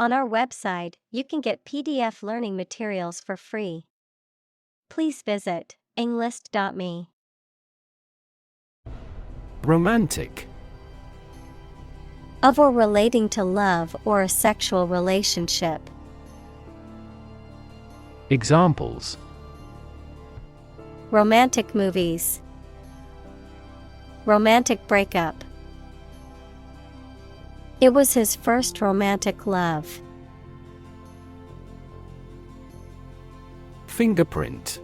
On our website, you can get PDF learning materials for free. Please visit englist.me. Romantic. Of or relating to love or a sexual relationship. Examples: Romantic movies. Romantic breakup. It was his first romantic love. Fingerprint.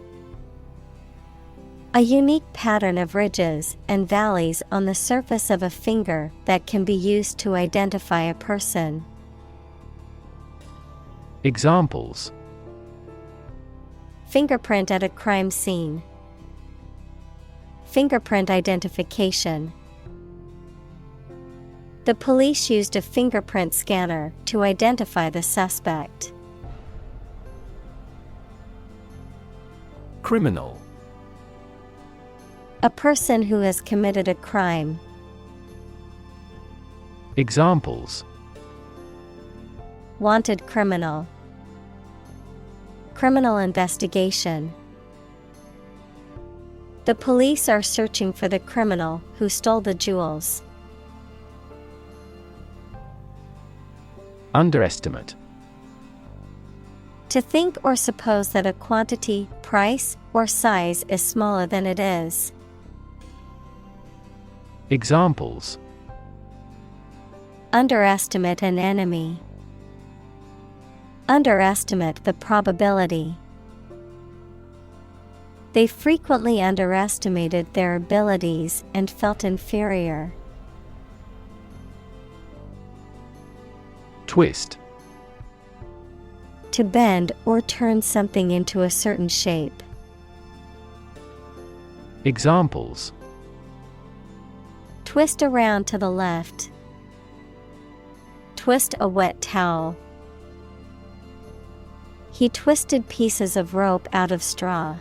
A unique pattern of ridges and valleys on the surface of a finger that can be used to identify a person. Examples: Fingerprint at a crime scene. Fingerprint identification. The police used a fingerprint scanner to identify the suspect. Criminal. A person who has committed a crime. Examples: Wanted criminal. Criminal investigation. The police are searching for the criminal who stole the jewels. Underestimate. To think or suppose that a quantity, price, or size is smaller than it is. Examples: Underestimate an enemy. Underestimate the probability. They frequently underestimated their abilities and felt inferior. Twist. To bend or turn something into a certain shape. Examples: Twist around to the left. Twist a wet towel. He twisted pieces of rope out of straw.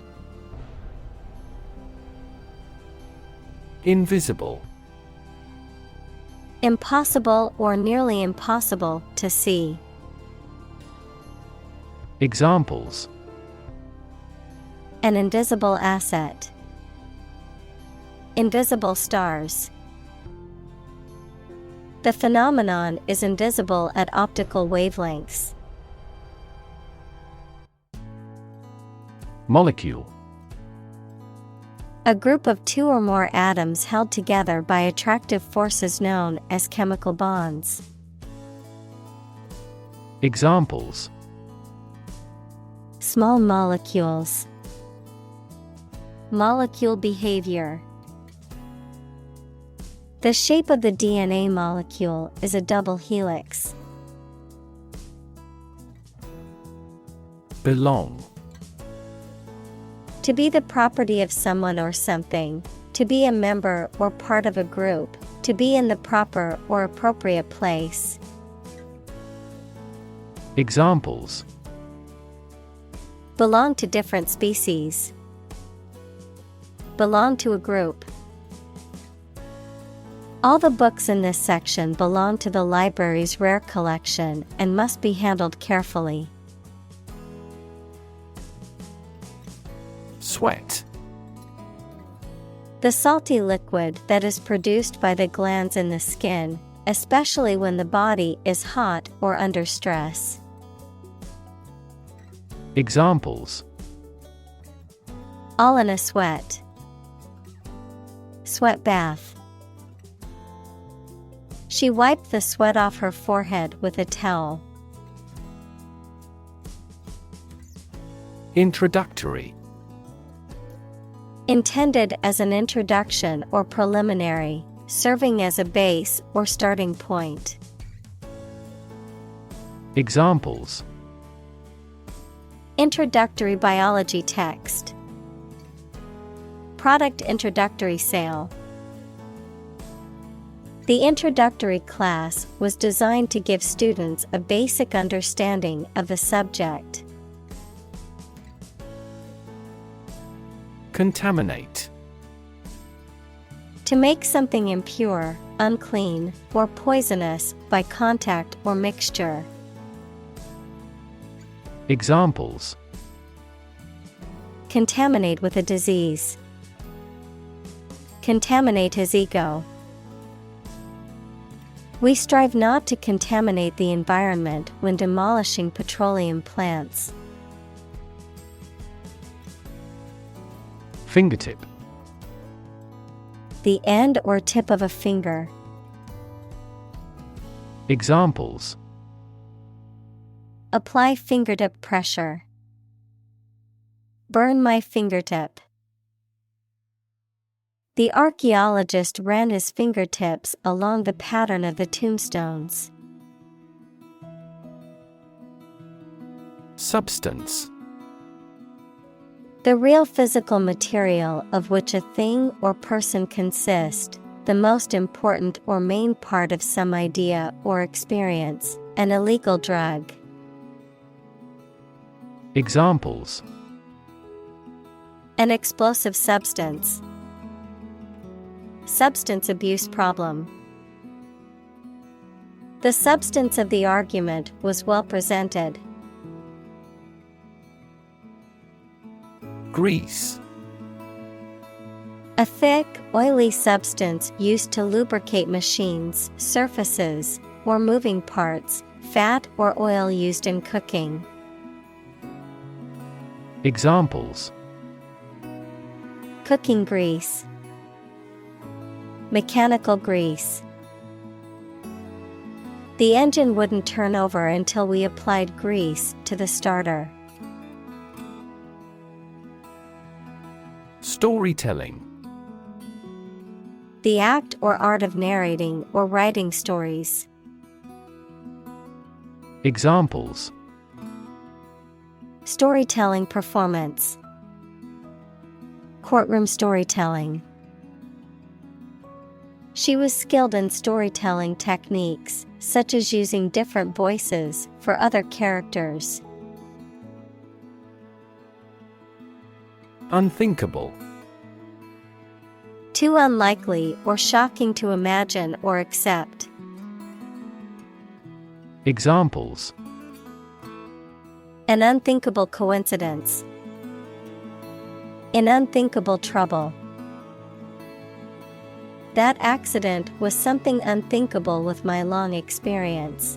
Invisible. Impossible or nearly impossible to see. Examples: An invisible asset. Invisible stars. The phenomenon is invisible at optical wavelengths. Molecule. A group of two or more atoms held together by attractive forces known as chemical bonds. Examples: Small molecules. Molecule behavior. The shape of the DNA molecule is a double helix. Belong. To be the property of someone or something, to be a member or part of a group, to be in the proper or appropriate place. Examples: Belong to different species. Belong to a group. All the books in this section belong to the library's rare collection and must be handled carefully. Sweat. The salty liquid that is produced by the glands in the skin, especially when the body is hot or under stress. Examples: All in a sweat. Sweat bath. She wiped the sweat off her forehead with a towel. Introductory. Intended as an introduction or preliminary, serving as a base or starting point. Examples: Introductory biology text. Product introductory sale. The introductory class was designed to give students a basic understanding of the subject. Contaminate. To make something impure, unclean, or poisonous by contact or mixture. Examples: contaminate with a disease. Contaminate his ego. We strive not to contaminate the environment when demolishing petroleum plants. Fingertip. The end or tip of a finger. Examples: apply fingertip pressure. Burn my fingertip. The archaeologist ran his fingertips along the pattern of the tombstones. Substance. The real physical material of which a thing or person consists, the most important or main part of some idea or experience, an illegal drug. Examples: an explosive substance. Substance abuse problem. The substance of the argument was well presented. Grease. A thick, oily substance used to lubricate machines, surfaces, or moving parts, fat or oil used in cooking. Examples: cooking grease. Mechanical grease. The engine wouldn't turn over until we applied grease to the starter. Storytelling. The act or art of narrating or writing stories. Examples: storytelling performance. Courtroom storytelling. She was skilled in storytelling techniques, such as using different voices for other characters. Unthinkable. Too unlikely or shocking to imagine or accept. Examples: an unthinkable coincidence. In unthinkable trouble. That accident was something unthinkable with my long experience.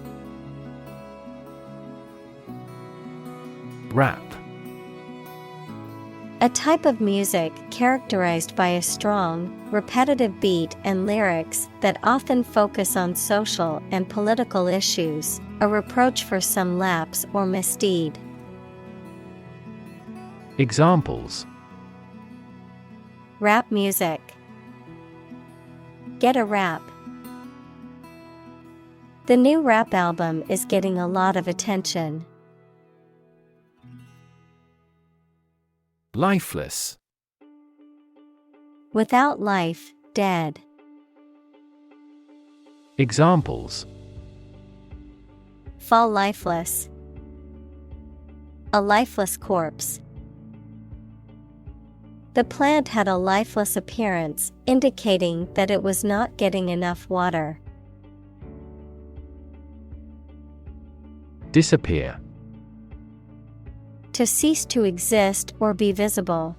Rap. A type of music characterized by a strong, repetitive beat and lyrics that often focus on social and political issues, a reproach for some lapse or misdeed. Examples: rap music. Get a rap. The new rap album is getting a lot of attention. Lifeless. Without life, dead. Examples: fall lifeless. A lifeless corpse. The plant had a lifeless appearance, indicating that it was not getting enough water. Disappear. To cease to exist or be visible.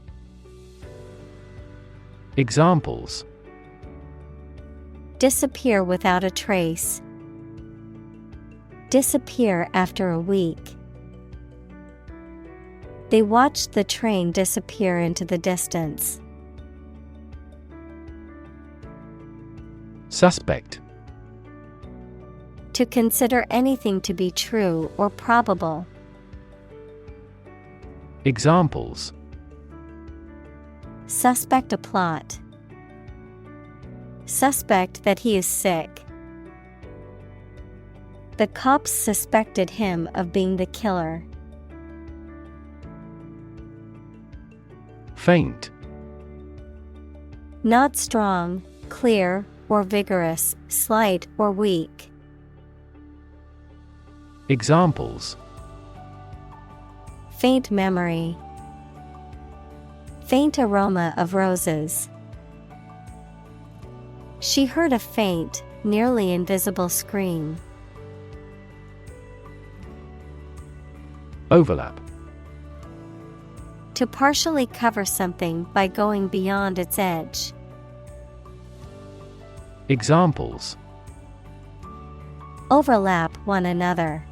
Examples: disappear without a trace. Disappear after a week. They watched the train disappear into the distance. Suspect. To consider anything to be true or probable. Examples: suspect a plot. Suspect that he is sick. The cops suspected him of being the killer. Faint. Not strong, clear, or vigorous, slight or weak. Examples: faint memory. Faint aroma of roses. She heard a faint, nearly invisible scream. Overlap. To partially cover something by going beyond its edge. Examples: Overlap one another.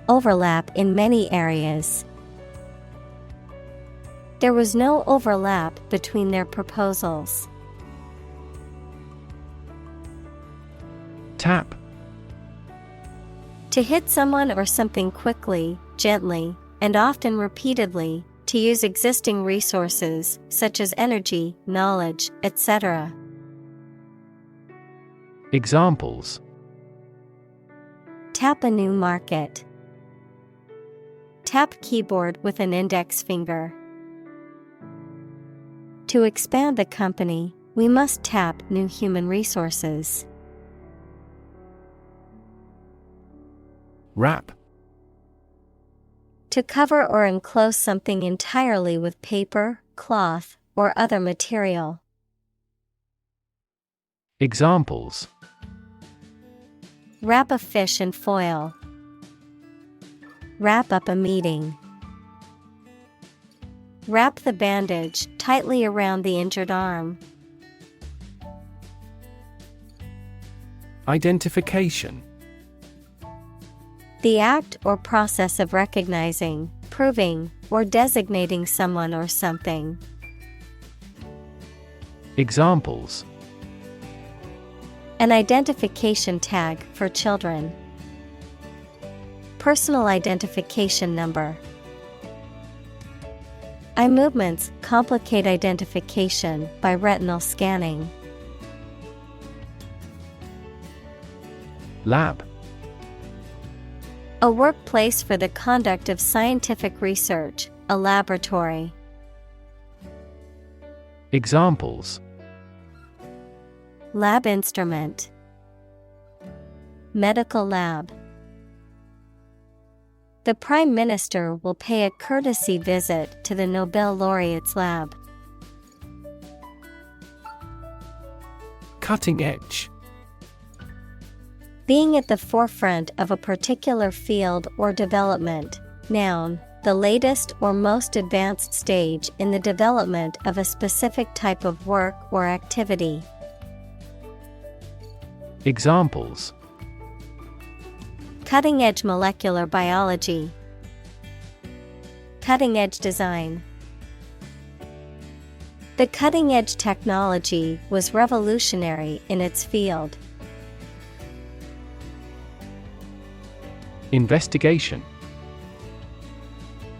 Overlap in many areas. There was no overlap between their proposals. Tap. To hit someone or something quickly, gently, and often repeatedly, to use existing resources, such as energy, knowledge, etc. Examples: Tap a new market. Tap keyboard with an index finger. To expand the company, we must tap new human resources. Wrap. To cover or enclose something entirely with paper, cloth, or other material. Examples: Wrap a fish in foil. Wrap up a meeting. Wrap the bandage tightly around the injured arm. Identification. The act or process of recognizing, proving, or designating someone or something. Examples: An identification tag for children. Personal identification number. Eye movements complicate identification by retinal scanning. Lab. A workplace for the conduct of scientific research, a laboratory. Examples: Lab instrument. Medical lab. The Prime Minister will pay a courtesy visit to the Nobel laureate's lab. Cutting edge. Being at the forefront of a particular field or development. Noun, the latest or most advanced stage in the development of a specific type of work or activity. Examples: Cutting-edge molecular biology. Cutting-edge design. The cutting-edge technology was revolutionary in its field. Investigation.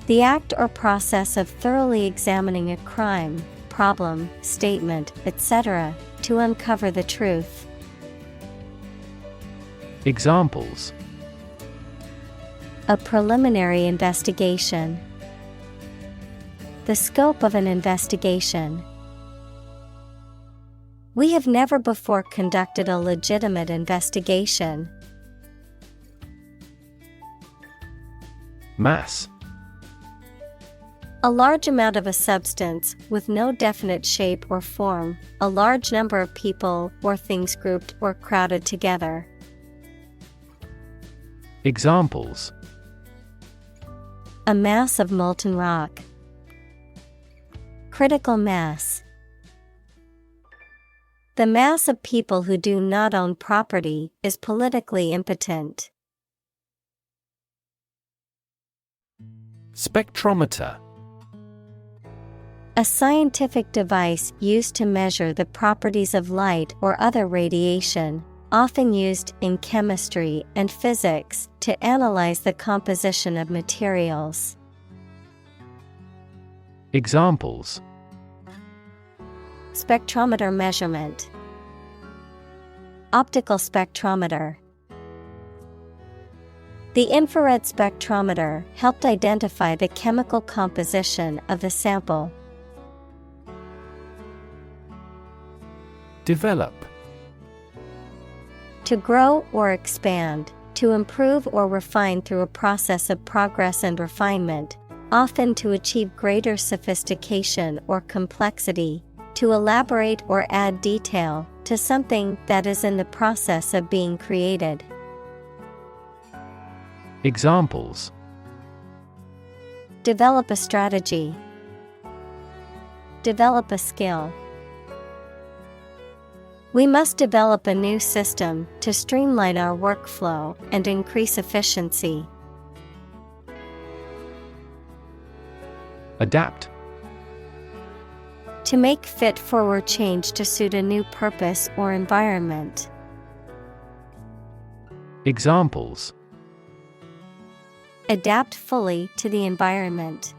The act or process of thoroughly examining a crime, problem, statement, etc., to uncover the truth. Examples: A preliminary investigation. The scope of an investigation. We have never before conducted a legitimate investigation. Mass. A large amount of a substance with no definite shape or form, a large number of people or things grouped or crowded together. Examples: A mass of molten rock. Critical mass. The mass of people who do not own property is politically impotent. Spectrometer. A scientific device used to measure the properties of light or other radiation, often used in chemistry and physics to analyze the composition of materials. Examples: Spectrometer measurement. Optical spectrometer. The infrared spectrometer helped identify the chemical composition of the sample. Develop. To grow or expand, to improve or refine through a process of progress and refinement, often to achieve greater sophistication or complexity, to elaborate or add detail to something that is in the process of being created. Examples: Develop a strategy. Develop a skill. We must develop a new system to streamline our workflow and increase efficiency. Adapt. To make fit forward change to suit a new purpose or environment. Examples: Adapt fully to the environment.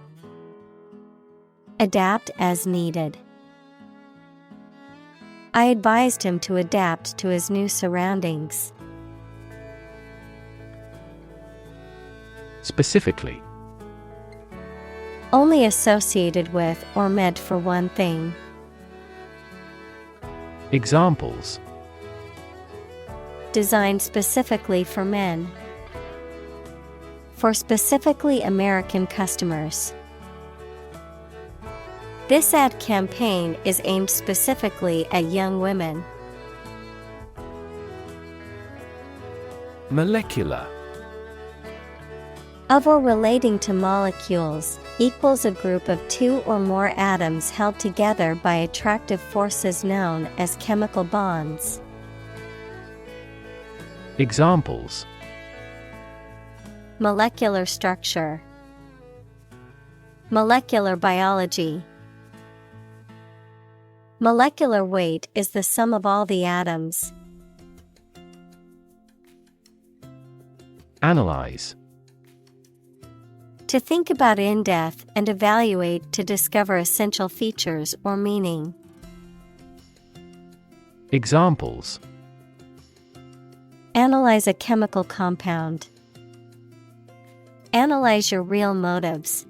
Adapt as needed. I advised him to adapt to his new surroundings. Specifically. Only associated with or meant for one thing. Examples: Designed specifically for men. For specifically American customers. This ad campaign is aimed specifically at young women. Molecular. Of or relating to molecules, equals a group of two or more atoms held together by attractive forces known as chemical bonds. Examples: Molecular structure. Molecular biology. Molecular weight is the sum of all the atoms. Analyze. To think about in depth and evaluate to discover essential features or meaning. Examples: Analyze a chemical compound. Analyze your real motives.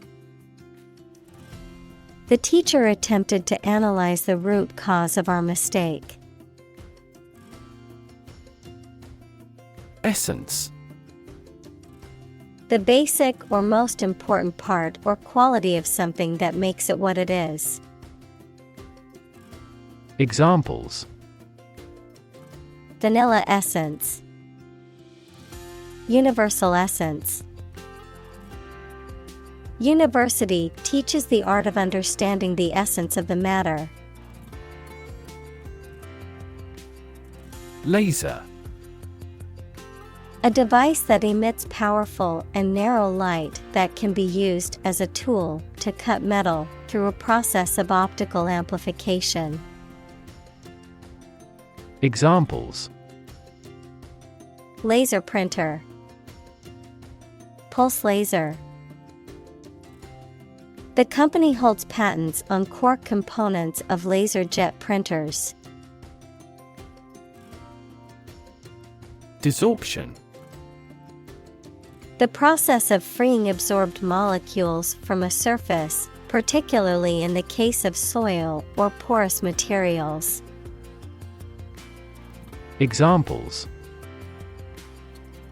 The teacher attempted to analyze the root cause of our mistake. Essence. The basic or most important part or quality of something that makes it what it is. Examples: Vanilla essence. Universal essence. University teaches the art of understanding the essence of the matter. Laser. A device that emits powerful and narrow light that can be used as a tool to cut metal through a process of optical amplification. Examples: Laser printer. Pulse laser. The company holds patents on core components of laser jet printers. Desorption. The process of freeing absorbed molecules from a surface, particularly in the case of soil or porous materials. Examples: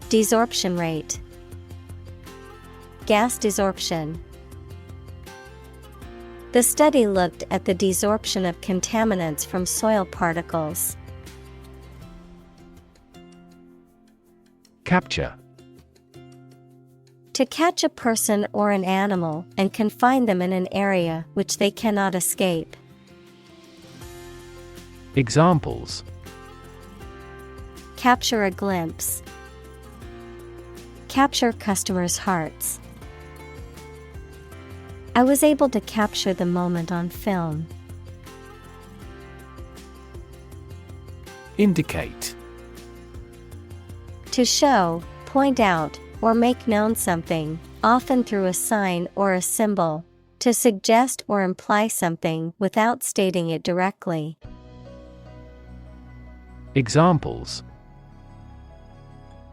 Desorption rate. Gas desorption. The study looked at the desorption of contaminants from soil particles. Capture. To catch a person or an animal and confine them in an area which they cannot escape. Examples: Capture a glimpse. Capture customers' hearts. I was able to capture the moment on film. Indicate. To show, point out, or make known something, often through a sign or a symbol, to suggest or imply something without stating it directly. Examples: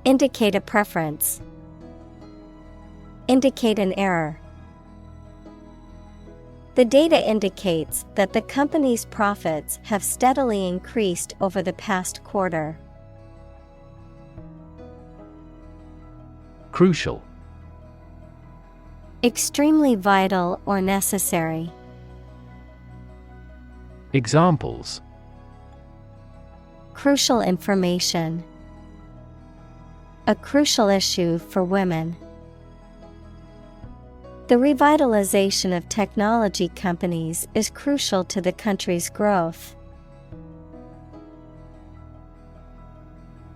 Indicate a preference. Indicate an error. The data indicates that the company's profits have steadily increased over the past quarter. Crucial. Extremely vital or necessary. Examples: Crucial information. A crucial issue for women. The revitalization of technology companies is crucial to the country's growth.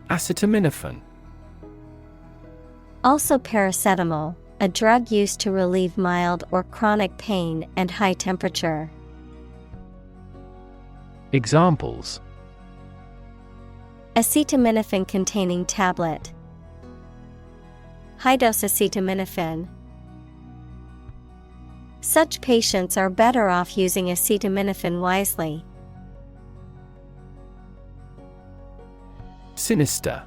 Acetaminophen. Also paracetamol, a drug used to relieve mild or chronic pain and high temperature. Examples: Acetaminophen-containing tablet. High-dose acetaminophen. Such patients are better off using acetaminophen wisely. Sinister.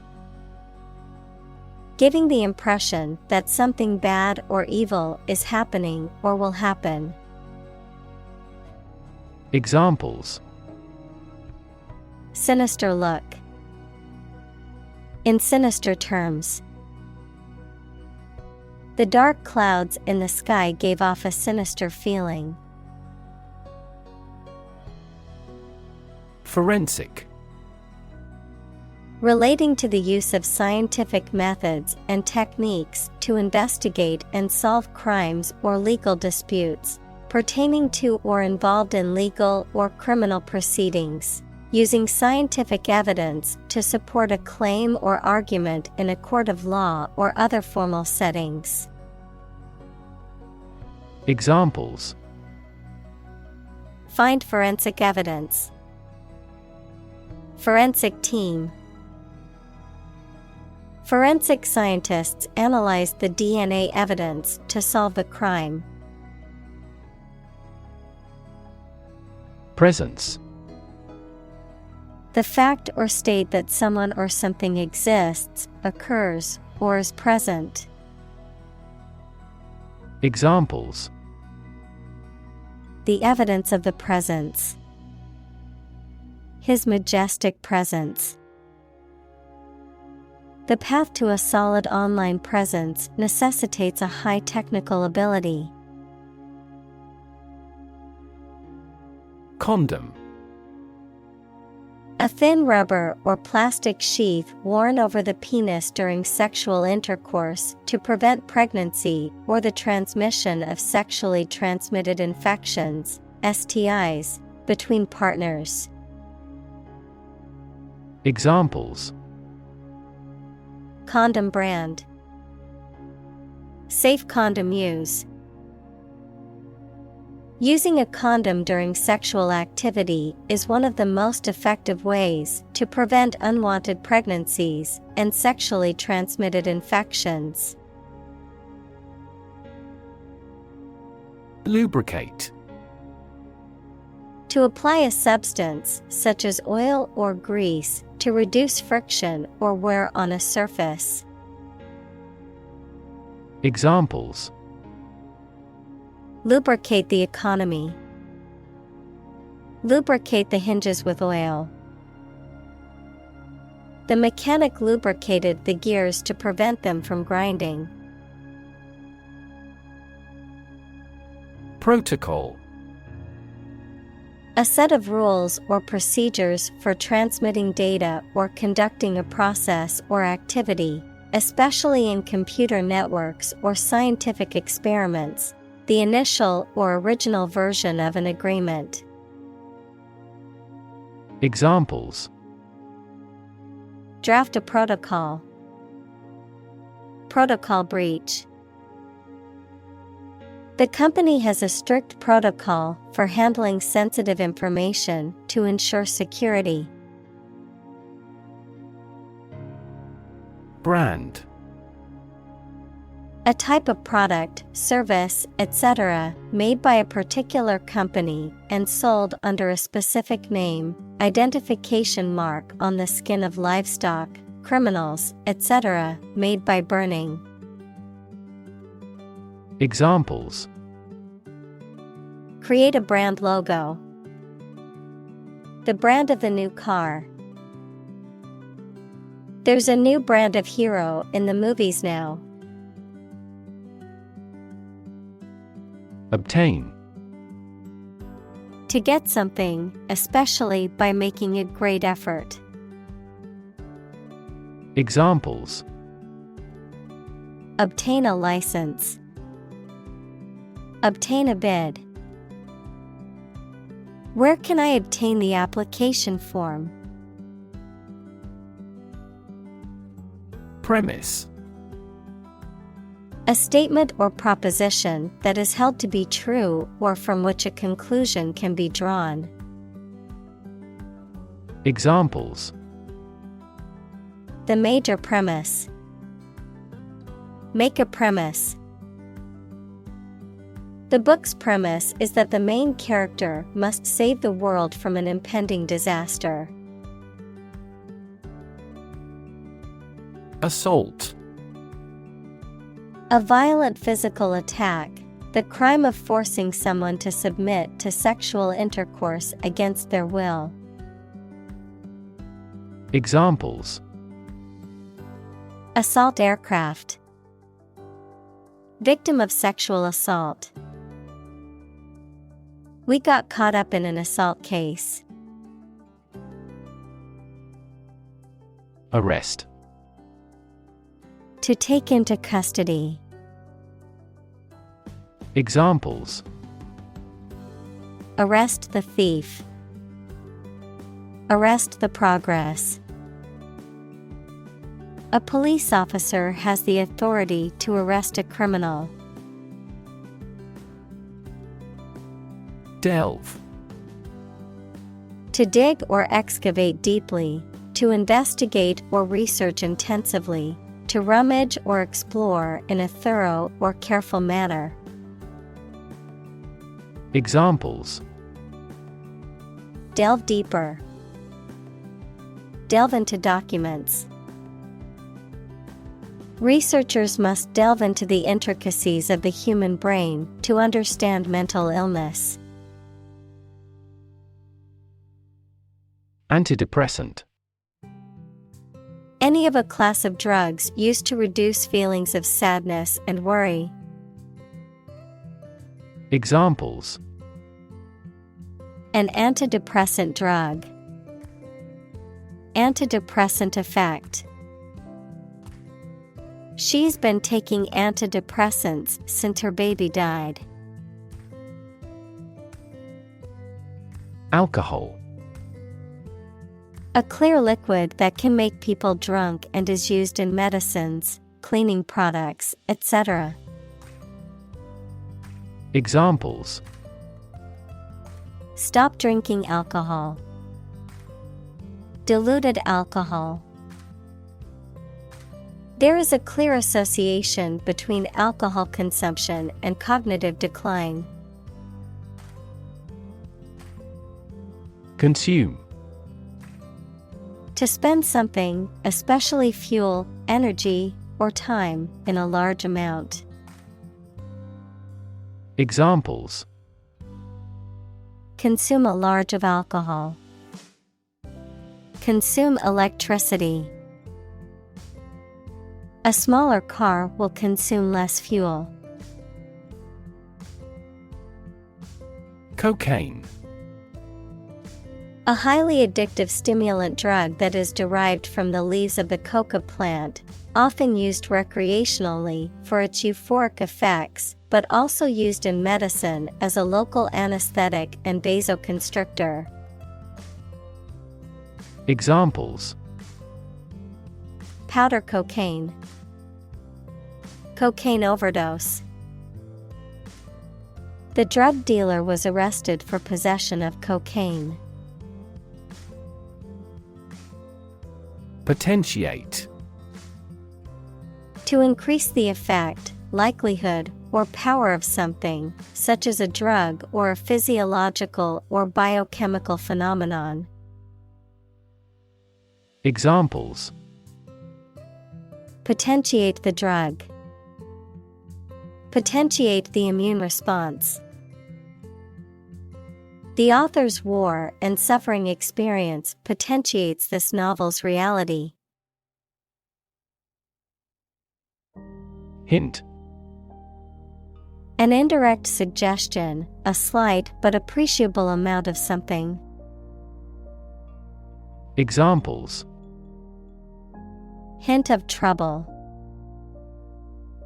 Giving the impression that something bad or evil is happening or will happen. Examples: Sinister look. In sinister terms. The dark clouds in the sky gave off a sinister feeling. Forensic. Relating to the use of scientific methods and techniques to investigate and solve crimes or legal disputes, pertaining to or involved in legal or criminal proceedings, using scientific evidence to support a claim or argument in a court of law or other formal settings. Examples: Find forensic evidence. Forensic team. Forensic scientists analyzed the DNA evidence to solve the crime. Presence. The fact or state that someone or something exists, occurs, or is present. Examples: The evidence of the presence. His majestic presence. The path to a solid online presence necessitates a high technical ability. Condom. A thin rubber or plastic sheath worn over the penis during sexual intercourse to prevent pregnancy or the transmission of sexually transmitted infections, STIs, between partners. Examples: Condom brand. Safe condom use. Using a condom during sexual activity is one of the most effective ways to prevent unwanted pregnancies and sexually transmitted infections. Lubricate. To apply a substance, such as oil or grease, to reduce friction or wear on a surface. Examples: Lubricate the economy. Lubricate the hinges with oil. The mechanic lubricated the gears to prevent them from grinding. Protocol. A set of rules or procedures for transmitting data or conducting a process or activity, especially in computer networks or scientific experiments, the initial or original version of an agreement. Examples: Draft a protocol. Protocol breach. The company has a strict protocol for handling sensitive information to ensure security. Brand. A type of product, service, etc., made by a particular company and sold under a specific name, identification mark on the skin of livestock, criminals, etc., made by burning. Examples: Create a brand logo. The brand of the new car. There's a new brand of hero in the movies now. Obtain. To get something, especially by making a great effort. Examples: Obtain a license. Obtain a bid. Where can I obtain the application form? Premise. A statement or proposition that is held to be true or from which a conclusion can be drawn. Examples: The major premise. Make a premise. The book's premise is that the main character must save the world from an impending disaster. Assault. A violent physical attack, the crime of forcing someone to submit to sexual intercourse against their will. Examples: Assault aircraft. Victim of sexual assault. We got caught up in an assault case. Arrest. To take into custody. Examples: Arrest the thief. Arrest the progress. A police officer has the authority to arrest a criminal. Delve. To dig or excavate deeply, to investigate or research intensively, to rummage or explore in a thorough or careful manner. Examples: Delve deeper. Delve into documents. Researchers must delve into the intricacies of the human brain to understand mental illness. Antidepressant. Any of a class of drugs used to reduce feelings of sadness and worry. Examples: An antidepressant drug. Antidepressant effect. She's been taking antidepressants since her baby died. Alcohol. A clear liquid that can make people drunk and is used in medicines, cleaning products, etc. Examples: Stop drinking alcohol. Diluted alcohol. There is a clear association between alcohol consumption and cognitive decline. Consume. To spend something, especially fuel, energy, or time, in a large amount. Examples: Consume a large of alcohol. Consume electricity. A smaller car will consume less fuel. Cocaine. A highly addictive stimulant drug that is derived from the leaves of the coca plant, often used recreationally for its euphoric effects, but also used in medicine as a local anesthetic and vasoconstrictor. Examples: Powder cocaine. Cocaine overdose. The drug dealer was arrested for possession of cocaine. Potentiate. To increase the effect, likelihood, or power of something, such as a drug or a physiological or biochemical phenomenon. Examples: Potentiate the drug. Potentiate the immune response. The author's war and suffering experience potentiates this novel's reality. Hint. An indirect suggestion, a slight but appreciable amount of something. Examples: Hint of trouble.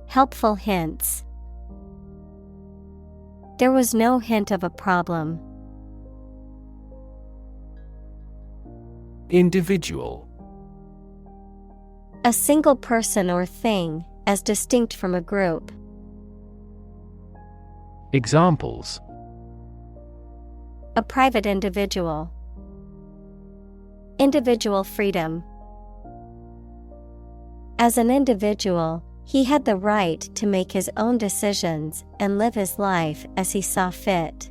Helpful hints. There was no hint of a problem. Individual. A single person or thing, as distinct from a group. Examples: A private individual. Individual freedom. As an individual, he had the right to make his own decisions and live his life as he saw fit.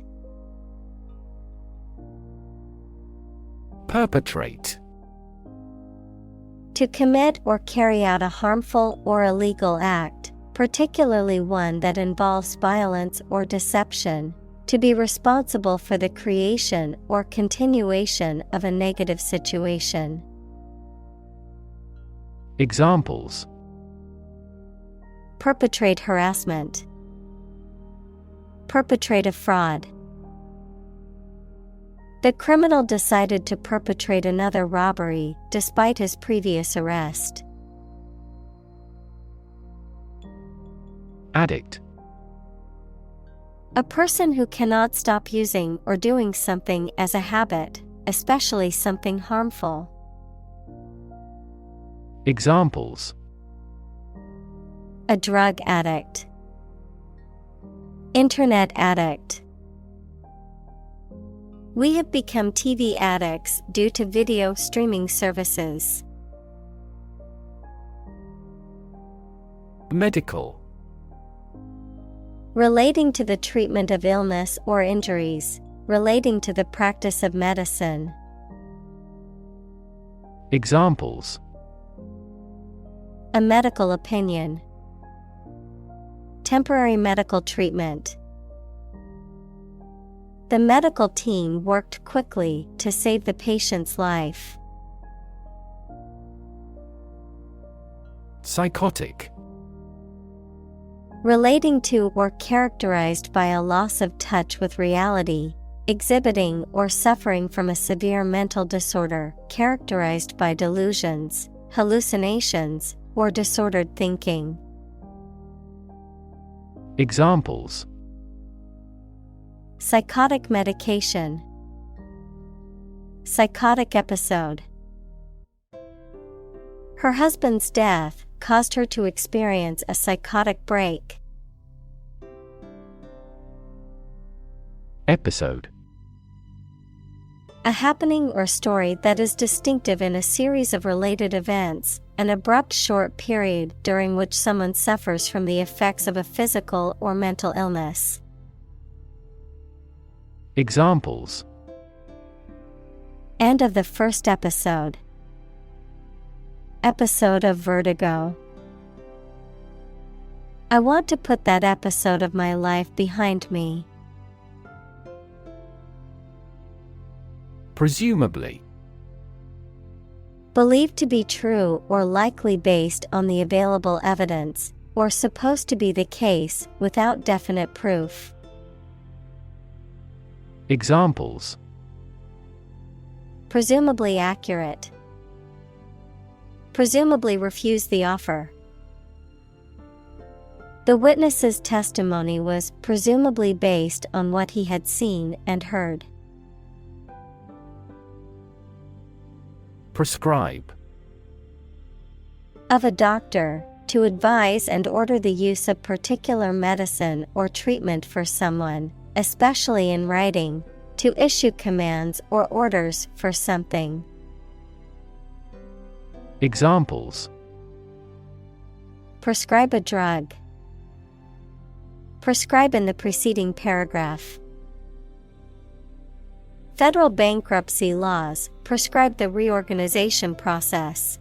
Perpetrate. To commit or carry out a harmful or illegal act, particularly one that involves violence or deception. To be responsible for the creation or continuation of a negative situation. Examples: Perpetrate harassment. Perpetrate a fraud. The criminal decided to perpetrate another robbery despite his previous arrest. Addict. A person who cannot stop using or doing something as a habit, especially something harmful. Examples: A drug addict. Internet addict. We have become TV addicts due to video streaming services. Medical. Relating to the treatment of illness or injuries, relating to the practice of medicine. Examples: A medical opinion. Temporary medical treatment. The medical team worked quickly to save the patient's life. Psychotic. Relating to or characterized by a loss of touch with reality, exhibiting or suffering from a severe mental disorder characterized by delusions, hallucinations, or disordered thinking. Examples: Psychotic medication. Psychotic episode. Her husband's death caused her to experience a psychotic break. Episode. A happening or story that is distinctive in a series of related events, an abrupt short period during which someone suffers from the effects of a physical or mental illness. Examples: End of the first episode. Episode of vertigo. I want to put that episode of my life behind me. Presumably. Believed to be true or likely based on the available evidence, or supposed to be the case without definite proof. Examples: Presumably accurate. Presumably refuse the offer. The witness's testimony was presumably based on what he had seen and heard. Prescribe. Of a doctor, to advise and order the use of particular medicine or treatment for someone, especially in writing, to issue commands or orders for something. Examples: Prescribe a drug. Prescribe in the preceding paragraph. Federal bankruptcy laws prescribe the reorganization process.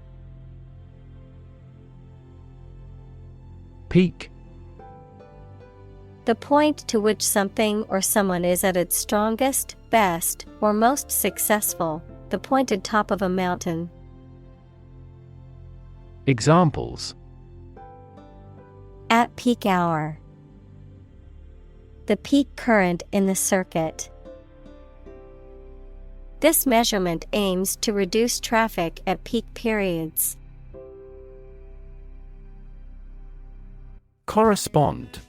Peak. The point to which something or someone is at its strongest, best, or most successful, the pointed top of a mountain. Examples: At peak hour. The peak current in the circuit. This measurement aims to reduce traffic at peak periods. Correspond.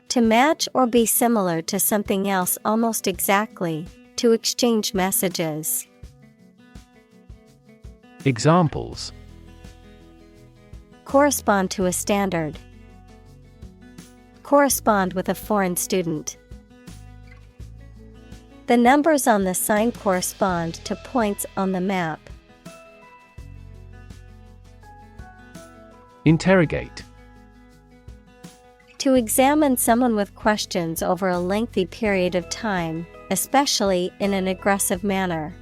To match or be similar to something else almost exactly, to exchange messages. Examples: Correspond to a standard. Correspond with a foreign student. The numbers on the sign correspond to points on the map. Interrogate. To examine someone with questions over a lengthy period of time, especially in an aggressive manner.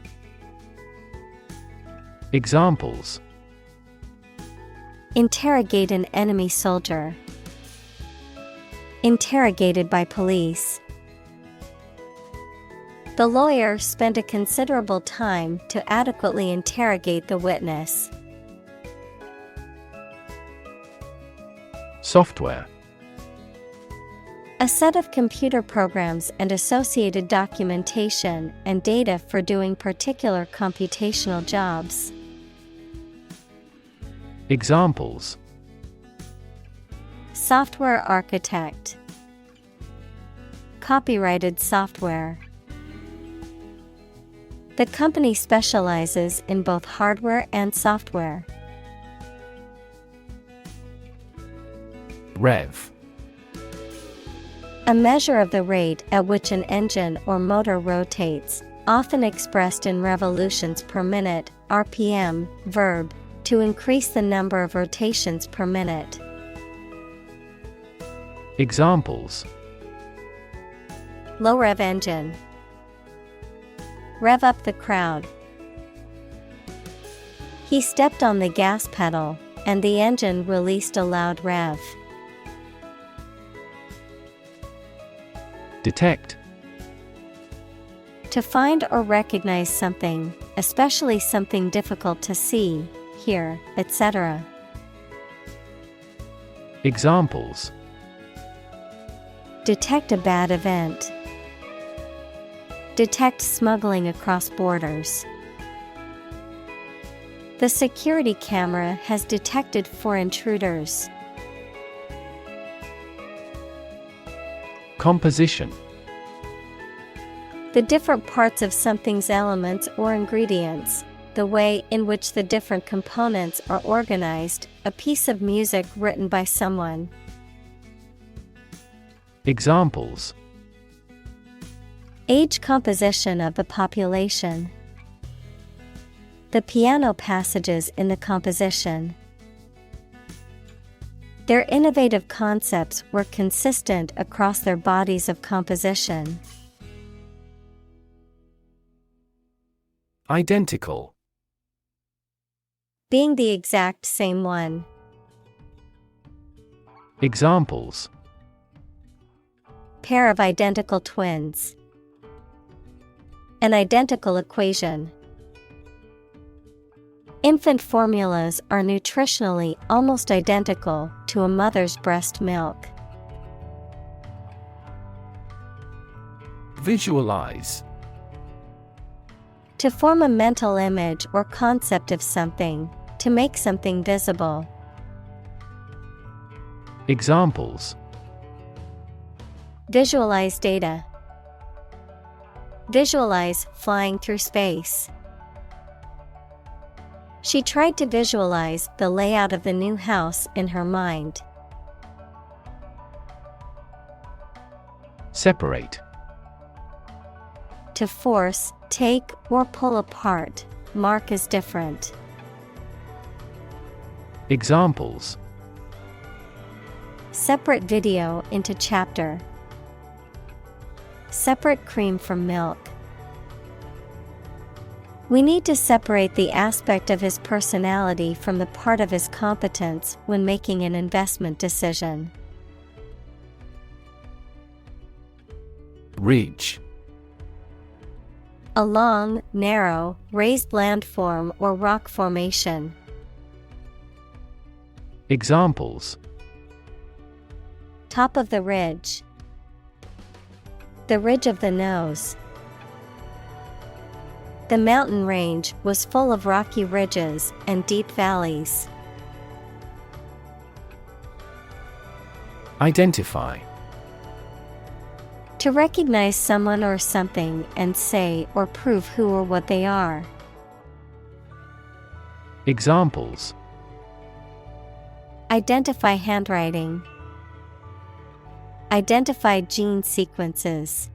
Examples: Interrogate an enemy soldier. Interrogated by police. The lawyer spent a considerable time to adequately interrogate the witness. Software. A set of computer programs and associated documentation and data for doing particular computational jobs. Examples: Software architect. Copyrighted software. The company specializes in both hardware and software. Rev. A measure of the rate at which an engine or motor rotates, often expressed in revolutions per minute, RPM, verb, to increase the number of rotations per minute. Examples: Low rev engine. Rev up the crowd. He stepped on the gas pedal, and the engine released a loud rev. Detect. To find or recognize something, especially something difficult to see, hear, etc. Examples: Detect a bad event. Detect smuggling across borders. The security camera has detected 4 intruders. Composition. The different parts of something's elements or ingredients, the way in which the different components are organized, a piece of music written by someone. Examples: Age composition of the population. The piano passages in the composition. Their innovative concepts were consistent across their bodies of composition. Identical. Being the exact same one. Examples: Pair of identical twins. An identical equation. Infant formulas are nutritionally almost identical to a mother's breast milk. Visualize. To form a mental image or concept of something, to make something visible. Examples: Visualize data. Visualize flying through space. She tried to visualize the layout of the new house in her mind. Separate. To force, take, or pull apart, mark as different. Examples: Separate video into chapter. Separate cream from milk. We need to separate the aspect of his personality from the part of his competence when making an investment decision. Ridge. A long, narrow, raised landform or rock formation. Examples: Top of the ridge. The ridge of the nose. The mountain range was full of rocky ridges and deep valleys. Identify. To recognize someone or something and say or prove who or what they are. Examples: Identify handwriting. Identify gene sequences.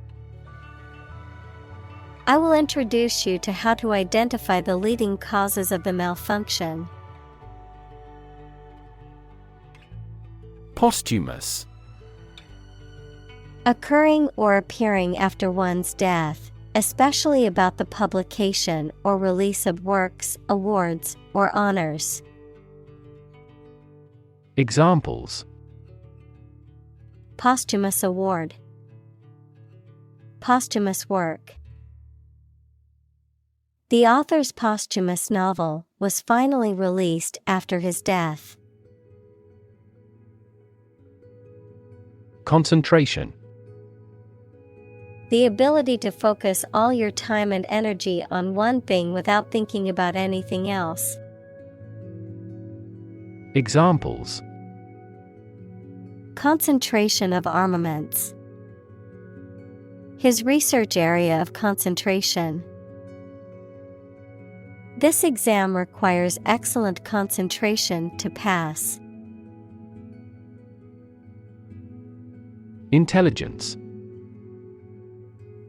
I will introduce you to how to identify the leading causes of the malfunction. Posthumous. Occurring or appearing after one's death, especially about the publication or release of works, awards, or honors. Examples: Posthumous award. Posthumous work. The author's posthumous novel was finally released after his death. Concentration. The ability to focus all your time and energy on one thing without thinking about anything else. Examples: Concentration of armaments. His research area of concentration. This exam requires excellent concentration to pass. Intelligence.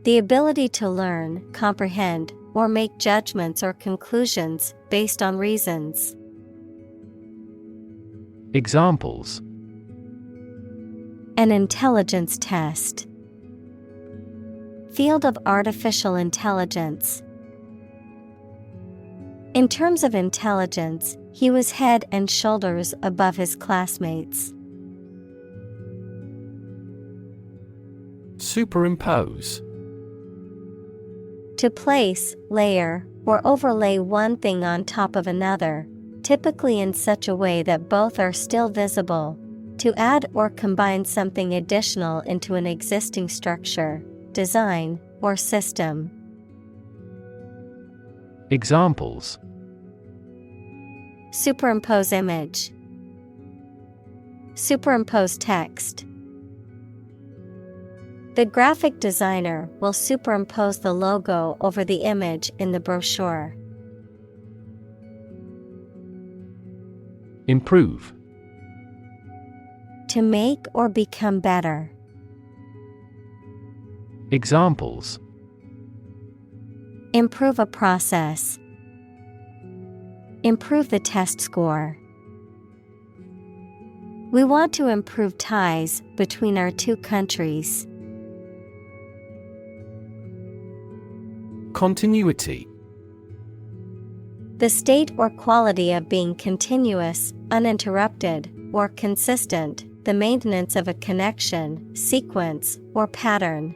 The ability to learn, comprehend, or make judgments or conclusions based on reasons. Examples: An intelligence test. Field of artificial intelligence. In terms of intelligence, he was head and shoulders above his classmates. Superimpose. To place, layer, or overlay one thing on top of another, typically in such a way that both are still visible. To add or combine something additional into an existing structure, design, or system. Examples: Superimpose image. Superimpose text. The graphic designer will superimpose the logo over the image in the brochure. Improve. To make or become better. Examples: Improve a process. Improve the test score. We want to improve ties between our two countries. Continuity. The state or quality of being continuous, uninterrupted, or consistent, the maintenance of a connection, sequence, or pattern.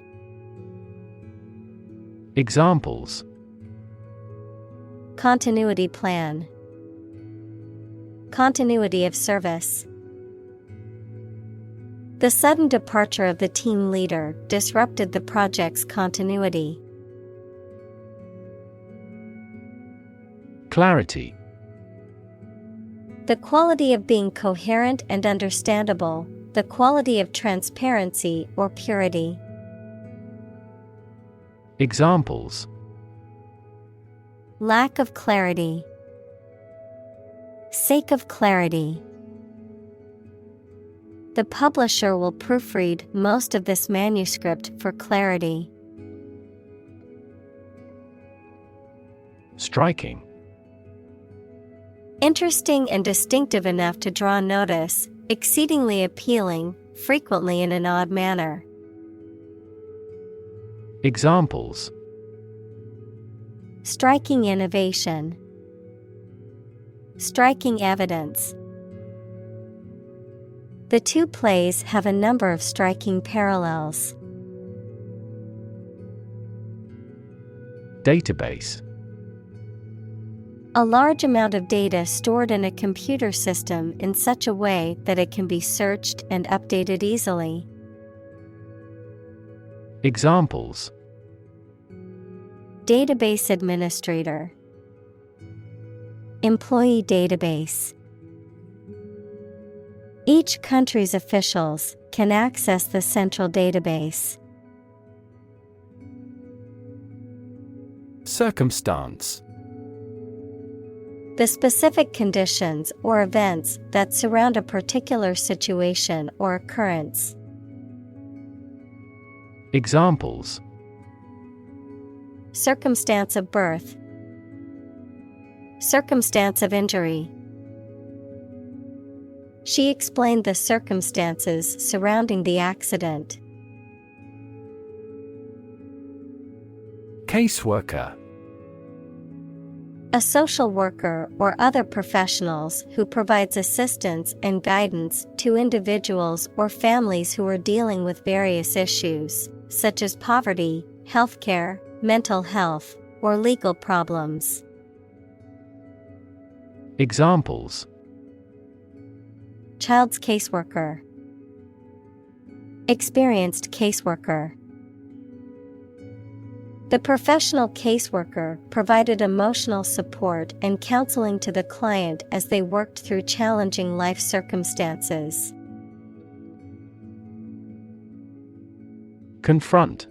Examples: Continuity plan. Continuity of service. The sudden departure of the team leader disrupted the project's continuity. Clarity. The quality of being coherent and understandable, the quality of transparency or purity. Examples: Lack of clarity. Sake of clarity. The publisher will proofread most of this manuscript for clarity. Striking. Interesting and distinctive enough to draw notice, exceedingly appealing, frequently in an odd manner. Examples: Striking innovation. Striking evidence. The two plays have a number of striking parallels. Database. A large amount of data stored in a computer system in such a way that it can be searched and updated easily. Examples: Database administrator. Employee database. Each country's officials can access the central database. Circumstance. The specific conditions or events that surround a particular situation or occurrence. Examples: Circumstance of birth. Circumstance of injury. She explained the circumstances surrounding the accident. Caseworker. A social worker or other professionals who provides assistance and guidance to individuals or families who are dealing with various issues, such as poverty, healthcare, mental health, or legal problems. Examples: Child's caseworker. Experienced caseworker. The professional caseworker provided emotional support and counseling to the client as they worked through challenging life circumstances. Confront.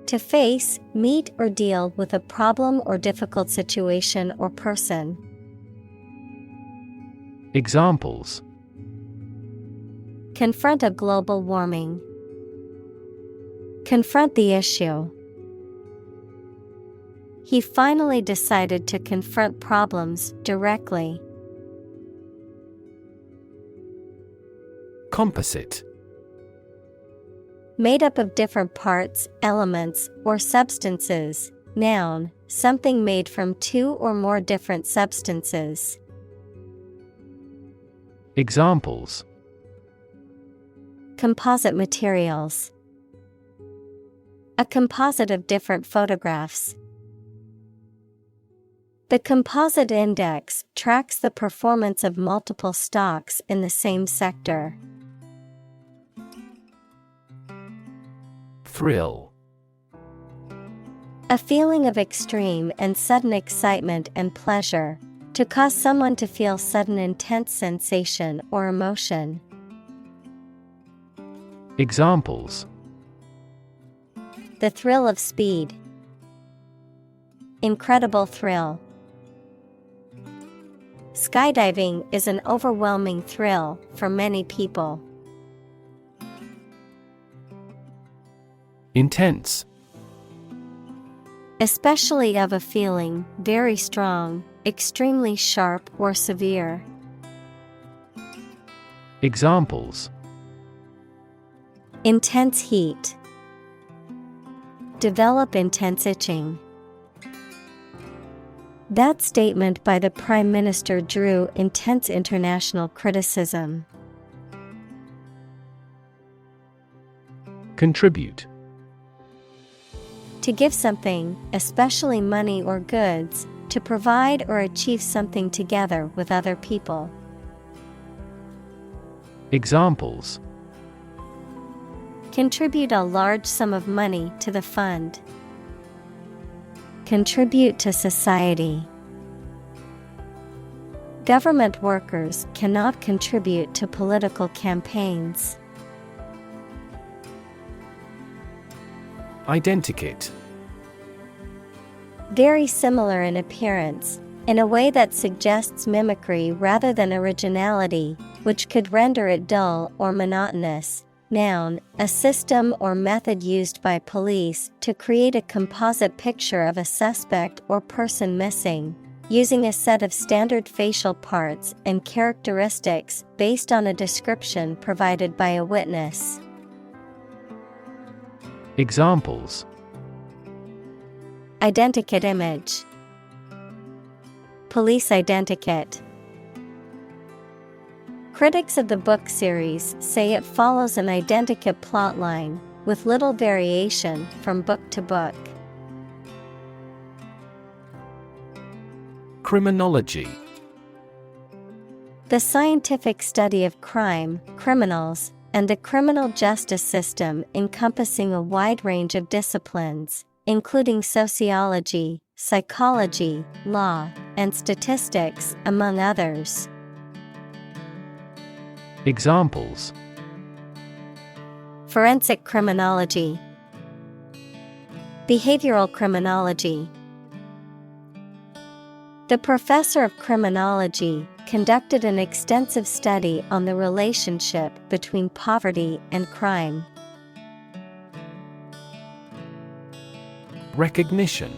To face, meet, or deal with a problem or difficult situation or person. Examples: Confront a global warming. Confront the issue. He finally decided to confront problems directly. Composite. Made up of different parts, elements, or substances. Noun, something made from two or more different substances. Examples: Composite materials. A composite of different photographs. The composite index tracks the performance of multiple stocks in the same sector. Thrill. A feeling of extreme and sudden excitement and pleasure, to cause someone to feel sudden intense sensation or emotion. Examples: The thrill of speed. Incredible thrill. Skydiving is an overwhelming thrill for many people. Intense. Especially of a feeling, very strong, extremely sharp or severe. Examples: Intense heat. Develop intense itching. That statement by the Prime Minister drew intense international criticism. Contribute. To give something, especially money or goods, to provide or achieve something together with other people. Examples: Contribute a large sum of money to the fund. Contribute to society. Government workers cannot contribute to political campaigns. Identikit. Very similar in appearance, in a way that suggests mimicry rather than originality, which could render it dull or monotonous. Noun, a system or method used by police to create a composite picture of a suspect or person missing, using a set of standard facial parts and characteristics based on a description provided by a witness. Examples: Identikit image. Police identikit. Critics of the book series say it follows an identikit plotline, with little variation from book to book. Criminology. The scientific study of crime, criminals, and the criminal justice system encompassing a wide range of disciplines, including sociology, psychology, law, and statistics, among others. Examples: Forensic criminology. Behavioral criminology. The professor of criminology conducted an extensive study on the relationship between poverty and crime. Recognition.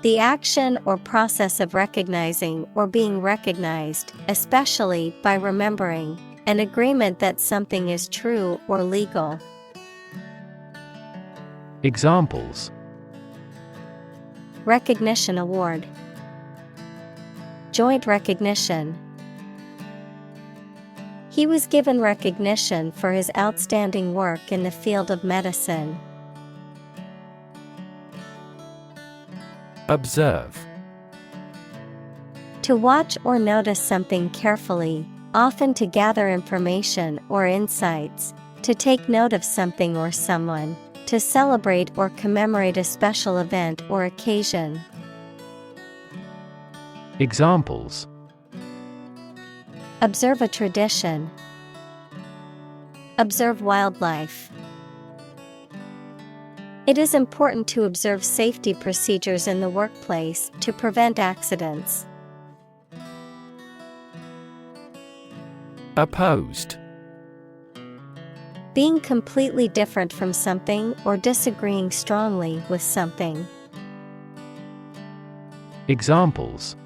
The action or process of recognizing or being recognized, especially by remembering, an agreement that something is true or legal. Examples: Recognition award. Joint recognition. He was given recognition for his outstanding work in the field of medicine. Observe. To watch or notice something carefully, often to gather information or insights, to take note of something or someone, to celebrate or commemorate a special event or occasion. Examples: Observe a tradition. Observe wildlife. It is important to observe safety procedures in the workplace to prevent accidents. Opposed. Being completely different from something or disagreeing strongly with something. Examples: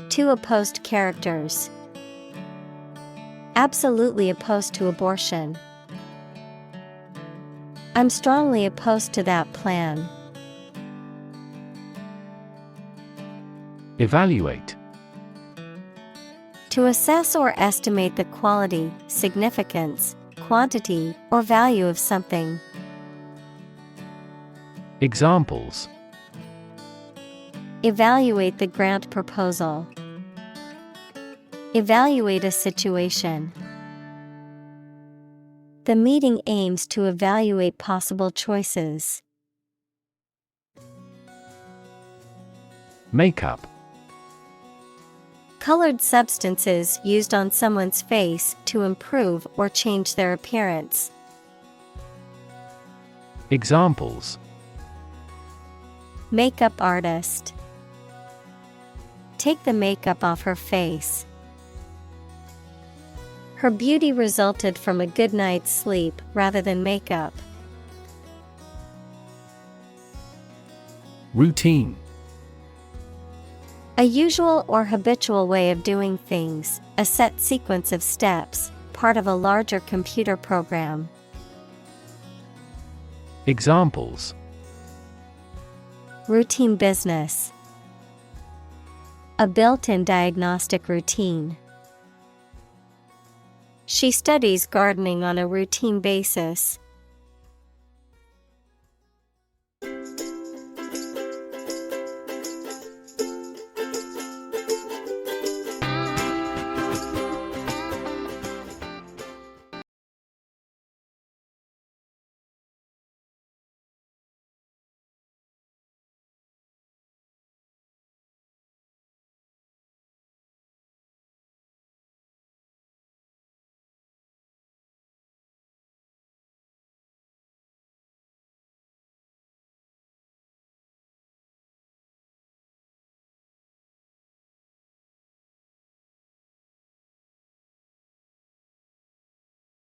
Two opposed characters. Absolutely opposed to abortion. I'm strongly opposed to that plan. Evaluate. To assess or estimate the quality, significance, quantity, or value of something. Examples: Evaluate the grant proposal. Evaluate a situation. The meeting aims to evaluate possible choices. Makeup. Colored substances used on someone's face to improve or change their appearance. Examples: Makeup artist. Take the makeup off her face. Her beauty resulted from a good night's sleep rather than makeup. Routine. A usual or habitual way of doing things, a set sequence of steps, part of a larger computer program. Examples: Routine business. A built-in diagnostic routine. She studies gardening on a routine basis.